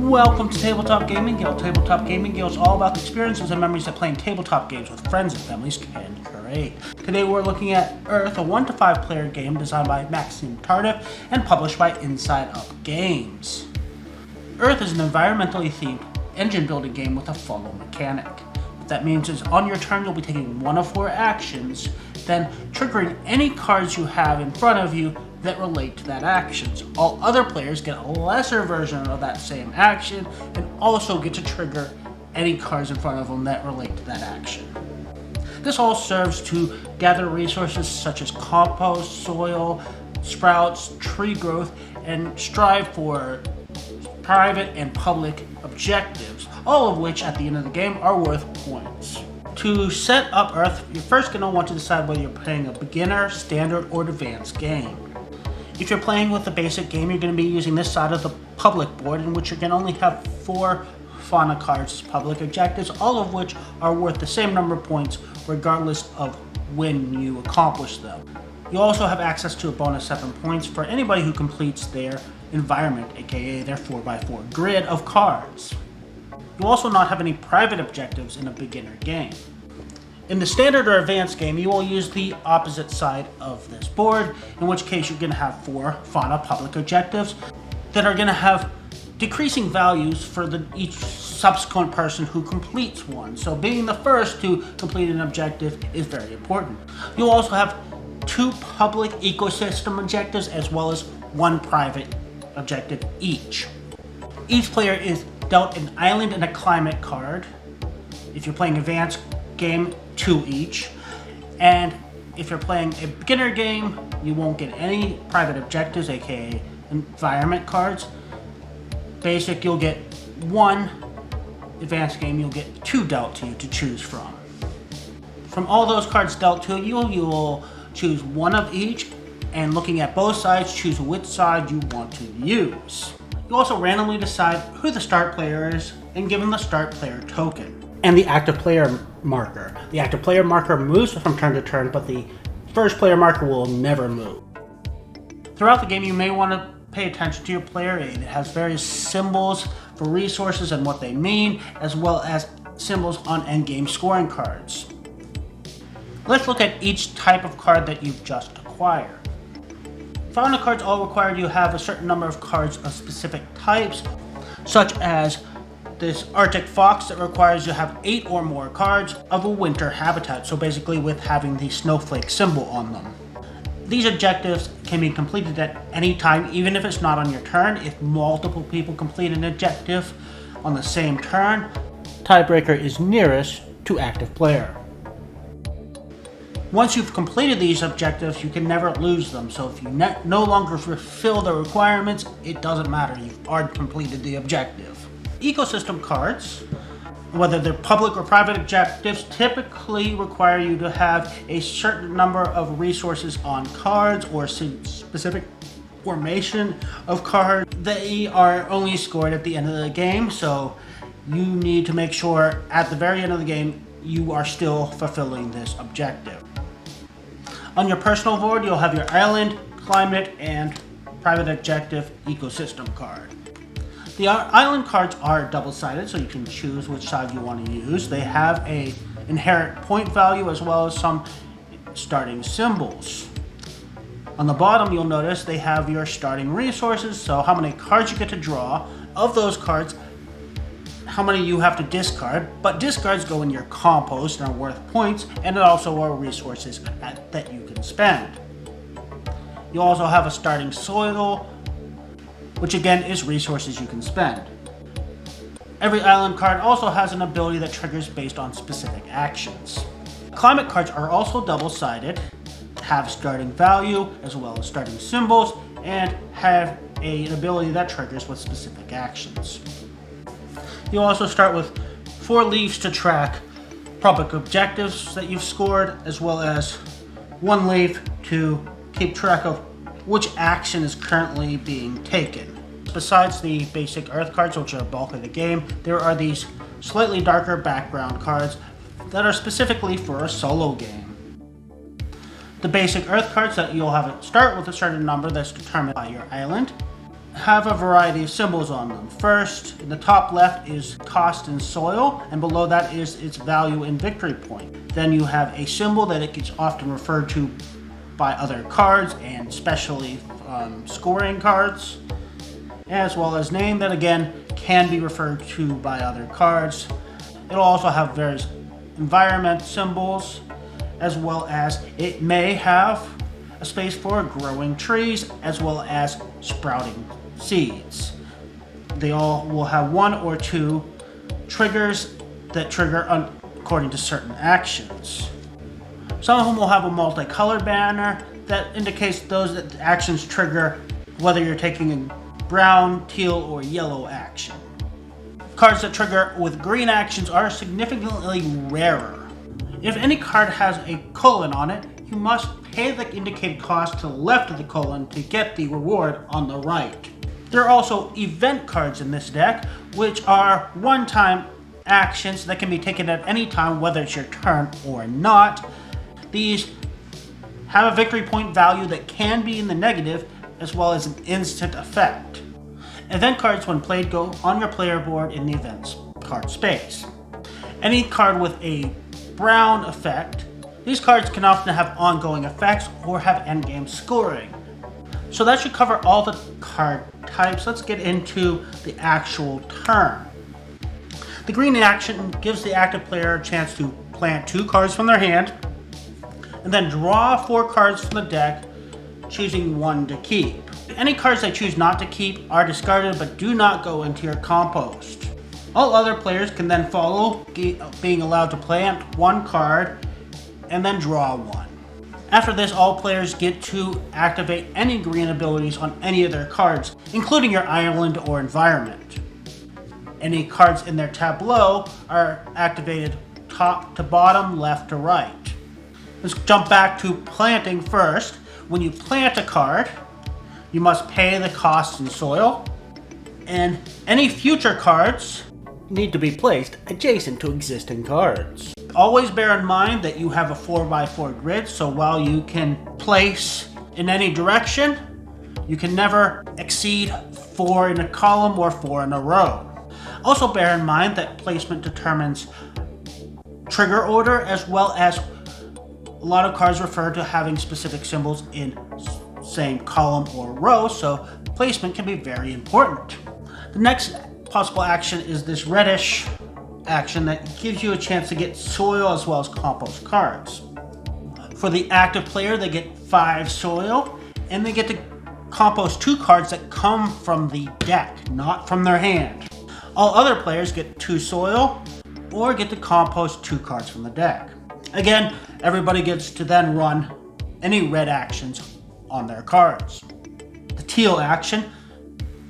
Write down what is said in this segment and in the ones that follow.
Welcome to Tabletop Gaming Guild. Tabletop Gaming Guild is all about the experiences and memories that playing tabletop games with friends and families can create. Today we're looking at Earth, a 1 to 5 player game designed by Maxime Tardif and published by Inside Up Games. Earth is an environmentally themed engine building game with a follow mechanic. What that means is on your turn you'll be taking one of 4 actions, then triggering any cards you have in front of you that relate to that action. All other players get a lesser version of that same action and also get to trigger any cards in front of them that relate to that action. This all serves to gather resources such as compost, soil, sprouts, tree growth, and strive for private and public objectives, all of which at the end of the game are worth points. To set up Earth, you're first going to want to decide whether you're playing a beginner, standard, or advanced game. If you're playing with the basic game, you're going to be using this side of the public board, in which you're going to only have 4 fauna cards as public objectives, all of which are worth the same number of points regardless of when you accomplish them. You also have access to a bonus 7 points for anybody who completes their environment, aka their 4x4 grid of cards. You also not have any private objectives in a beginner game. In the standard or advanced game, you will use the opposite side of this board, in which case you're going to have 4 fauna public objectives that are going to have decreasing values for each subsequent person who completes one. So being the first to complete an objective is very important. You'll also have 2 public ecosystem objectives as well as 1 private objective each. Each player is dealt an island and a climate card. If you're playing advanced game, 2 each. And if you're playing a beginner game, you won't get any private objectives, aka environment cards. Basic, you'll get 1. Advanced game, you'll get 2 dealt to you to choose from. From all those cards dealt to you, you will choose 1 of each, and looking at both sides, choose which side you want to use. You also randomly decide who the start player is and give them the start player token and the active player marker. The active player marker moves from turn to turn, but the first player marker will never move. Throughout the game, you may want to pay attention to your player aid. It has various symbols for resources and what they mean, as well as symbols on endgame scoring cards. Let's look at each type of card that you've just acquired. Fauna cards all require you to have a certain number of cards of specific types, such as this Arctic fox that requires you to have 8 or more cards of a winter habitat, so basically with having the snowflake symbol on them. These objectives can be completed at any time, even if it's not on your turn. If multiple people complete an objective on the same turn, tiebreaker is nearest to active player. Once you've completed these objectives, you can never lose them, so if you no longer fulfill the requirements, it doesn't matter, you've already completed the objective. Ecosystem cards, whether they're public or private objectives, typically require you to have a certain number of resources on cards or specific formation of cards. They are only scored at the end of the game, so you need to make sure at the very end of the game you are still fulfilling this objective. On your personal board, you'll have your island, climate, and private objective ecosystem card. The island cards are double-sided, so you can choose which side you want to use. They have an inherent point value as well as some starting symbols. On the bottom, you'll notice they have your starting resources, so how many cards you get to draw. Of those cards, how many you have to discard, but discards go in your compost and are worth points, and it also are resources that you can spend. You also have a starting soil, which again is resources you can spend. Every island card also has an ability that triggers based on specific actions. Climate cards are also double-sided, have starting value as well as starting symbols, and have an ability that triggers with specific actions. You also start with 4 leaves to track public objectives that you've scored, as well as 1 leaf to keep track of which action is currently being taken. Besides the basic Earth cards, which are the bulk of the game, there are these slightly darker background cards that are specifically for a solo game. The basic Earth cards that you'll have it start with a certain number that's determined by your island. have a variety of symbols on them. First, in the top left is cost in soil, and below that is its value in victory point. Then you have a symbol that it gets often referred to by other cards, and especially scoring cards, as well as name that again can be referred to by other cards. It'll also have various environment symbols, as well as it may have a space for growing trees as well as sprouting seeds. They all will have one or two triggers that trigger according to certain actions. Some of them will have a multicolored banner that indicates those that the actions trigger whether you're taking a brown, teal, or yellow action. Cards that trigger with green actions are significantly rarer. If any card has a colon on it, you must pay the indicated cost to the left of the colon to get the reward on the right. There are also event cards in this deck, which are one-time actions that can be taken at any time, whether it's your turn or not. These have a victory point value that can be in the negative, as well as an instant effect. Event cards, when played, go on your player board in the events card space. Any card with a brown effect, these cards can often have ongoing effects or have endgame scoring. So that should cover all the card types. Let's get into the actual turn. The green action gives the active player a chance to plant 2 cards from their hand, and then draw 4 cards from the deck, choosing 1 to keep. Any cards they choose not to keep are discarded but do not go into your compost. All other players can then follow, being allowed to plant 1 card and then draw 1. After this, all players get to activate any green abilities on any of their cards, including your island or environment. Any cards in their tableau are activated top to bottom, left to right. Let's jump back to planting first. When you plant a card, you must pay the cost in soil, and any future cards need to be placed adjacent to existing cards. Always bear in mind that you have a 4x4 grid, so while you can place in any direction, you can never exceed 4 in a column or 4 in a row. Also bear in mind that placement determines trigger order, as well as a lot of cards refer to having specific symbols in same column or row, so placement can be very important. The next possible action is this reddish action that gives you a chance to get soil as well as compost cards. For the active player, they get 5 soil, and they get to compost 2 cards that come from the deck, not from their hand. All other players get 2 soil, or get to compost 2 cards from the deck. Again, everybody gets to then run any red actions on their cards. The teal action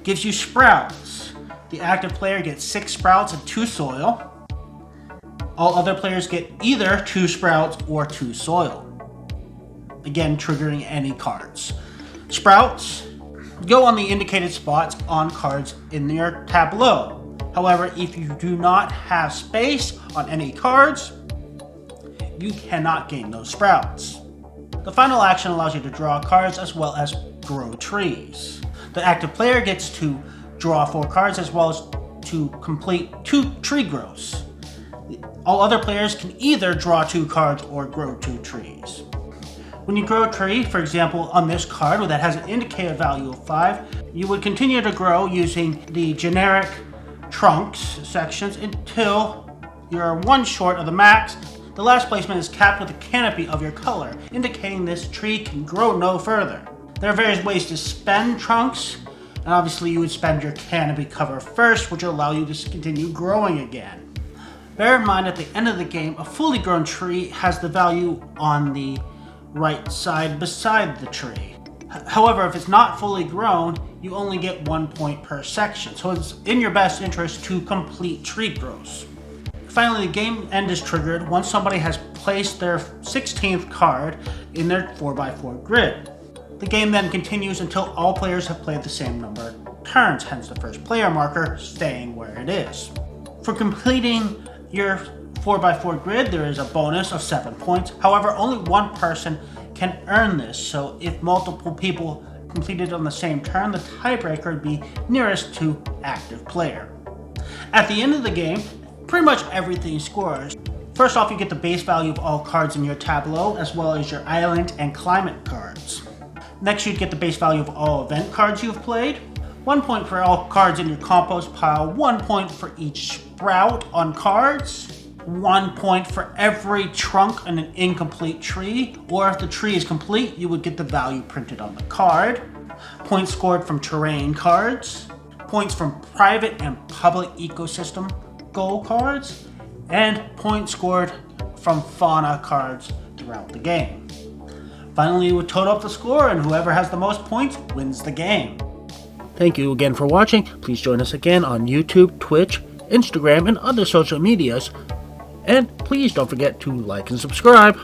gives you sprouts. The active player gets 6 sprouts and 2 soil. All other players get either 2 sprouts or 2 soil. Again, triggering any cards. Sprouts go on the indicated spots on cards in your tableau. However, if you do not have space on any cards, you cannot gain those sprouts. The final action allows you to draw cards as well as grow trees. The active player gets to draw 4 cards as well as to complete 2 tree growths. All other players can either draw 2 cards or grow 2 trees. When you grow a tree, for example on this card that has an indicator value of 5, you would continue to grow using the generic trunks sections until you're 1 short of the max. The last placement is capped with a canopy of your color, indicating this tree can grow no further. There are various ways to spend trunks, and obviously you would spend your canopy cover first, which will allow you to continue growing again. Bear in mind at the end of the game, a fully grown tree has the value on the right side beside the tree. However, if it's not fully grown, you only get 1 point per section, so it's in your best interest to complete tree growths. Finally, the game end is triggered once somebody has placed their 16th card in their 4x4 grid. The game then continues until all players have played the same number of turns, hence the first player marker staying where it is. For completing your 4x4 grid, there is a bonus of 7 points. However, only 1 person can earn this, so if multiple people completed on the same turn, the tiebreaker would be nearest to active player. At the end of the game, pretty much everything scores. First off, you get the base value of all cards in your tableau, as well as your island and climate cards. Next, you'd get the base value of all event cards you've played. 1 point for all cards in your compost pile, 1 point for each sprout on cards, 1 point for every trunk in an incomplete tree, or if the tree is complete, you would get the value printed on the card. Points scored from terrain cards, points from private and public ecosystem goal cards, and points scored from fauna cards throughout the game. Finally, you would total up the score, and whoever has the most points wins the game. Thank you again for watching. Please join us again on YouTube, Twitch, Instagram, and other social medias. And please don't forget to like and subscribe.